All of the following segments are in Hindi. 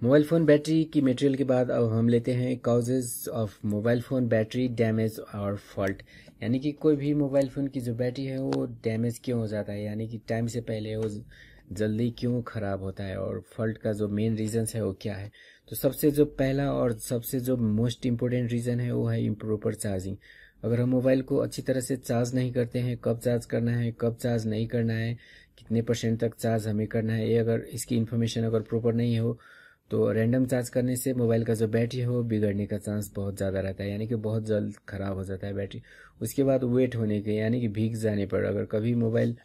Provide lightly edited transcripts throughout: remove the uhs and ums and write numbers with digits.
मोबाइल फ़ोन बैटरी की मटेरियल के बाद अब हम लेते हैं causes of mobile phone battery damage और फॉल्ट। यानी कि कोई भी मोबाइल फ़ोन की जो बैटरी है वो डैमेज क्यों हो जाता है, यानी कि टाइम से पहले वो जल्दी क्यों ख़राब होता है, और फॉल्ट का जो मेन रीज़न्स है वो क्या है। तो सबसे जो पहला और सबसे जो मोस्ट इम्पोर्टेंट रीज़न है वो है इम्प्रॉपर चार्जिंग। अगर हम मोबाइल को अच्छी तरह से चार्ज नहीं करते हैं, कब चार्ज करना है कब चार्ज नहीं करना है, कितने परसेंट तक चार्ज हमें करना है, ये अगर इसकी इन्फॉर्मेशन अगर प्रॉपर नहीं हो तो रैंडम चार्ज करने से मोबाइल का जो बैटरी है वो बिगड़ने का चांस बहुत ज़्यादा रहता है, यानी कि बहुत जल्द ख़राब हो जाता है बैटरी। उसके बाद वेट होने के यानी कि भीग जाने पर, अगर कभी मोबाइल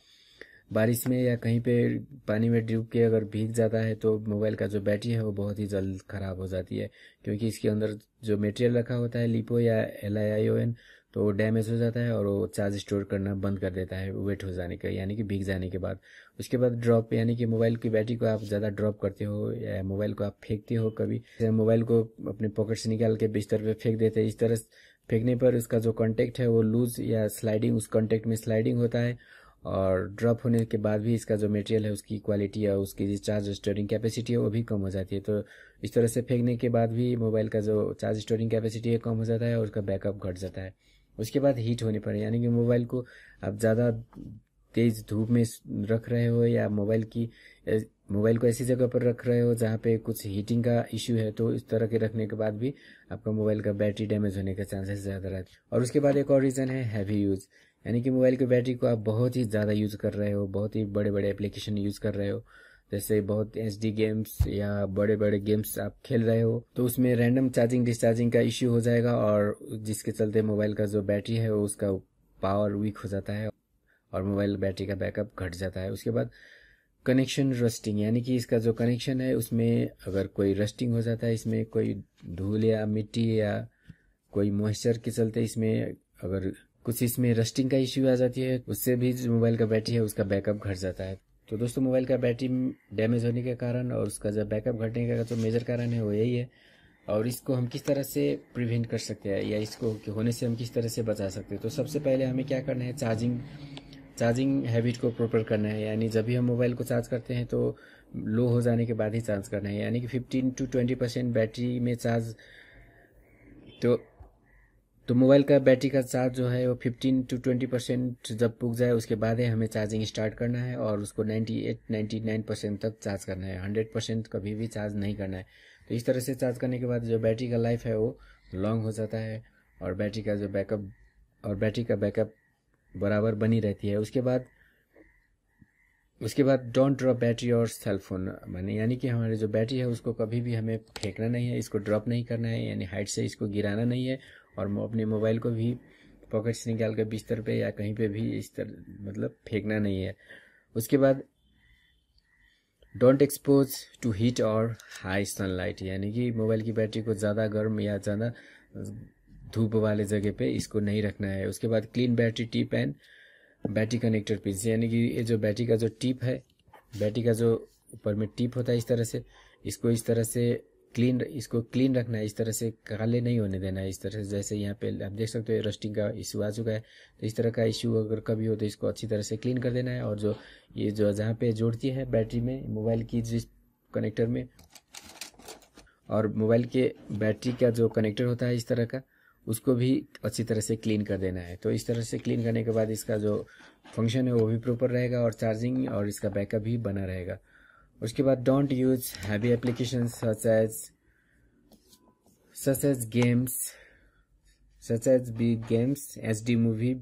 बारिश में या कहीं पे पानी में डूब के अगर भीग जाता है तो मोबाइल का जो बैटरी है वो बहुत ही जल्द ख़राब हो जाती है, क्योंकि इसके अंदर जो मटेरियल रखा होता है लिपो या LiION, तो वो डैमेज हो जाता है और वो चार्ज स्टोर करना बंद कर देता है वेट हो जाने का, यानी कि भीग जाने के बाद। उसके बाद ड्रॉप, यानी कि मोबाइल की बैटरी को आप ज़्यादा ड्रॉप करते हो या मोबाइल को आप फेंकते हो, कभी मोबाइल को अपने पॉकेट से निकाल के बिस्तर पे फेंक देते हैं, इस तरह फेंकने पर उसका जो कॉन्टेक्ट है वो लूज या स्लाइडिंग, उस कॉन्टेक्ट में स्लाइडिंग होता है, और ड्रॉप होने के बाद भी इसका जो मटेरियल है उसकी क्वालिटी या उसकी जो चार्ज स्टोरिंग कैपेसिटी है वो भी कम हो जाती है। तो इस तरह से फेंकने के बाद भी मोबाइल का जो चार्ज स्टोरिंग कैपेसिटी है कम हो जाता है और उसका बैकअप घट जाता है। उसके बाद हीट होने पर, यानी कि मोबाइल को आप ज़्यादा तेज़ धूप में रख रहे हो या मोबाइल को ऐसी जगह पर रख रहे हो जहाँ पे कुछ हीटिंग का इश्यू है, तो इस तरह के रखने के बाद भी आपका मोबाइल का बैटरी डैमेज होने के चांसेस ज़्यादा रहते हैं। और उसके बाद एक और रीज़न है हैवी यूज़, यानी कि मोबाइल की बैटरी को आप बहुत ही ज़्यादा यूज़ कर रहे हो, बहुत ही बड़े बड़े एप्लीकेशन यूज़ कर रहे हो, जैसे बहुत HD गेम्स या बड़े बड़े गेम्स आप खेल रहे हो, तो उसमें रैंडम चार्जिंग डिस्चार्जिंग का इश्यू हो जाएगा और जिसके चलते मोबाइल का जो बैटरी है वो उसका पावर वीक हो जाता है और मोबाइल बैटरी का बैकअप घट जाता है। उसके बाद कनेक्शन रस्टिंग, यानी कि इसका जो कनेक्शन है उसमें अगर कोई रस्टिंग हो जाता है, इसमें कोई धूल या मिट्टी या कोई मॉइस्चर के चलते इसमें अगर कुछ इसमें रस्टिंग का इश्यू आ जाती है, उससे भी जो मोबाइल का बैटरी है उसका बैकअप घट जाता है। तो दोस्तों, मोबाइल का बैटरी डैमेज होने के कारण और उसका जो बैकअप घटने का जो मेजर कारण है वो यही है। और इसको हम किस तरह से प्रिवेंट कर सकते हैं या इसको होने से हम किस तरह से बचा सकते हैं, तो सबसे पहले हमें क्या करना है, चार्जिंग हैबिट को प्रॉपर करना है। यानी जब भी हम मोबाइल को चार्ज करते हैं तो लो हो जाने के बाद ही चार्ज करना है, यानी कि 15 to 20% बैटरी में चार्ज, तो मोबाइल का बैटरी का चार्ज जो है वो 15 to 20% जब पुग जाए उसके बाद ही हमें चार्जिंग स्टार्ट करना है और उसको 98-99% तक चार्ज करना है, 100% कभी भी चार्ज नहीं करना है। तो इस तरह से चार्ज करने के बाद जो बैटरी का लाइफ है वो लॉन्ग हो जाता है और बैटरी का बैकअप बराबर बनी रहती है। उसके बाद डोंट ड्रॉप बैटरी और सेल फोन, माने यानी कि हमारी जो बैटरी है उसको कभी भी हमें फेंकना नहीं है, इसको ड्रॉप नहीं करना है, यानी हाइट से इसको गिराना नहीं है, और अपने मोबाइल को भी पॉकेट से निकाल कर बिस्तर पे या कहीं पे भी इस तरह मतलब फेंकना नहीं है। उसके बाद डोंट एक्सपोज टू हीट और हाई सनलाइट, यानी कि मोबाइल की बैटरी को ज़्यादा गर्म या ज़्यादा धूप वाले जगह पे इसको नहीं रखना है। उसके बाद clean battery tip and battery connector pin, यानी कि ये जो बैटरी का जो टिप है, बैटरी का जो ऊपर में टिप होता है इस तरह से, इसको इस तरह से क्लीन रखना है, इस तरह से काले नहीं होने देना है। इस तरह से जैसे यहाँ पे आप देख सकते हो रस्टिंग का इशू आ चुका है, तो इस तरह का इशू अगर कभी हो तो इसको अच्छी तरह से क्लीन कर देना है। और जो जहाँ पे जोड़ती है बैटरी में मोबाइल की जिस कनेक्टर में, और मोबाइल के बैटरी का जो कनेक्टर होता है इस तरह का, उसको भी अच्छी तरह से क्लीन कर देना है। तो इस तरह से क्लीन करने के बाद इसका जो फंक्शन है वो भी प्रॉपर रहेगा और चार्जिंग और इसका बैकअप भी बना रहेगा। उसके बाद don't use heavy application such as big games, HD movie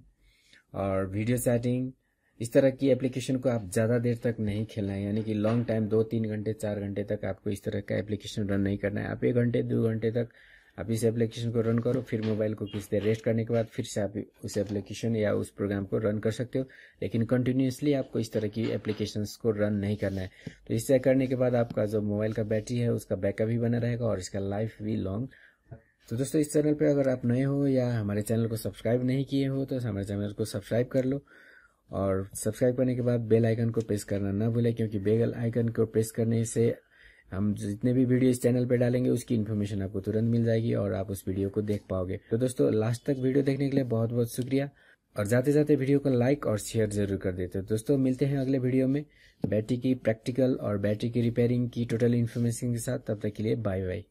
और वीडियो चैटिंग, इस तरह की एप्लीकेशन को आप ज़्यादा देर तक नहीं खेलना है, यानी कि लॉन्ग टाइम 2-3 घंटे 4 घंटे तक आपको इस तरह का एप्लीकेशन रन नहीं करना है। आप 1 घंटे 2 घंटे तक आप इस एप्लीकेशन को रन करो, फिर मोबाइल को कुछ देर रेस्ट करने के बाद फिर से आप उस एप्लीकेशन या उस प्रोग्राम को रन कर सकते हो, लेकिन कंटिन्यूसली आपको इस तरह की एप्लीकेशंस को रन नहीं करना है। तो इससे करने के बाद आपका जो मोबाइल का बैटरी है उसका बैकअप भी बना रहेगा और इसका लाइफ भी लॉन्ग। तो दोस्तों, इस चैनल पर अगर आप नए हो या हमारे चैनल को सब्सक्राइब नहीं किए हो तो हमारे चैनल को सब्सक्राइब कर लो, और सब्सक्राइब करने के बाद बेल आइकन को प्रेस करना ना भूलें, क्योंकि बेल आइकन को प्रेस करने से हम जितने भी वीडियो इस चैनल पे डालेंगे उसकी इन्फॉर्मेशन आपको तुरंत मिल जाएगी और आप उस वीडियो को देख पाओगे। तो दोस्तों, लास्ट तक वीडियो देखने के लिए बहुत बहुत शुक्रिया। और जाते जाते वीडियो को लाइक और शेयर ज़रूर कर देते हो। दोस्तों मिलते हैं अगले वीडियो में बैटरी की प्रैक्टिकल और बैटरी की रिपेयरिंग की टोटल इन्फॉर्मेशन के साथ। तब तक के लिए बाय बाय।